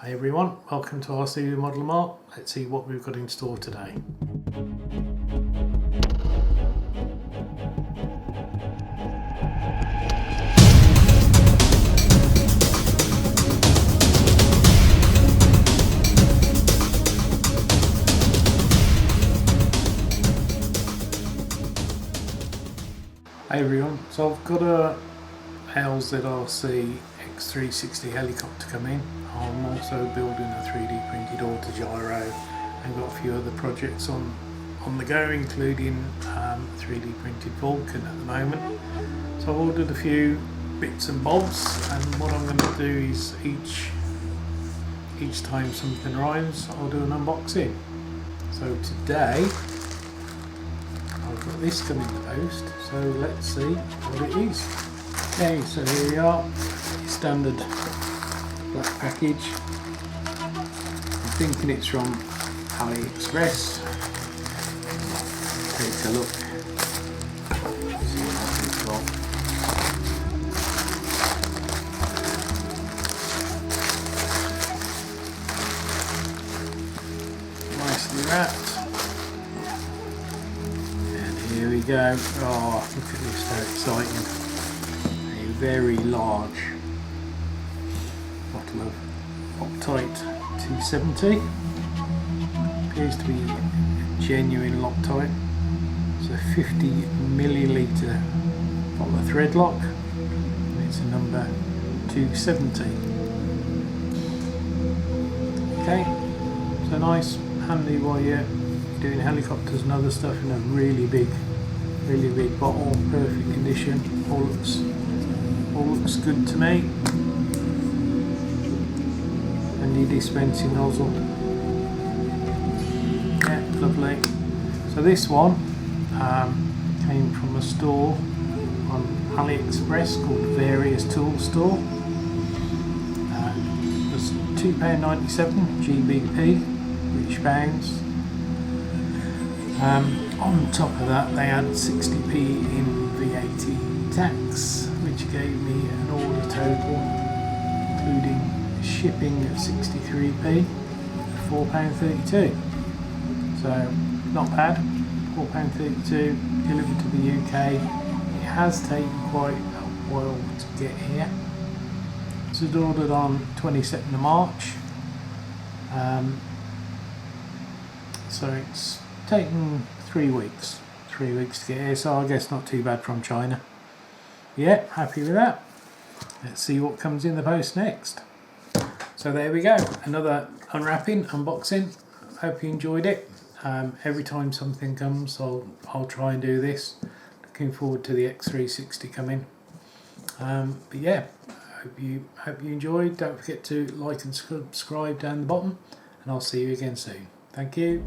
Hey everyone, welcome to our studio model Mark. Let's see what we've got in store today. Hey everyone, so I've got a LZRC X360 helicopter coming. I'm also building a 3D printed Auto Gyro and got a few other projects on the go, including 3D printed Vulcan at the moment. So I've ordered a few bits and bobs, and what I'm going to do is each time something arrives I'll do an unboxing. So today I've got this coming in the post, so let's see what it is. Okay, so here we are, standard black package. I'm thinking it's from AliExpress. Take a look. See what it's got. Nicely wrapped. And here we go. Oh, look at this, how exciting. A very large bottle of Locktite 270. Appears to be genuine Locktite. It's a 50 milliliter bottle of thread lock. And it's a number 270. Okay, so nice, handy while you're doing helicopters and other stuff in a really big bottle, perfect condition. All looks good to me. And your dispensing nozzle. Yeah, lovely. So this one came from a store on AliExpress called Various Tool Store. It was £2.97 GBP, British pounds. On top of that they had 60p in VAT tax, which gave me an order total, including shipping at 63p, £4.32. So not bad, £4.32 delivered to the UK. It has taken quite a while to get here. This was ordered on 22nd of March. So it's taken 3 weeks to get here, so I guess not too bad from China. Yeah, happy with that. Let's see what comes in the post next. So there we go, another unwrapping, unboxing. Hope you enjoyed it. Every time something comes I'll try and do this. Looking forward to the X360 coming. But yeah, hope you enjoyed. Don't forget to like and subscribe down the bottom, and I'll see you again soon. Thank you.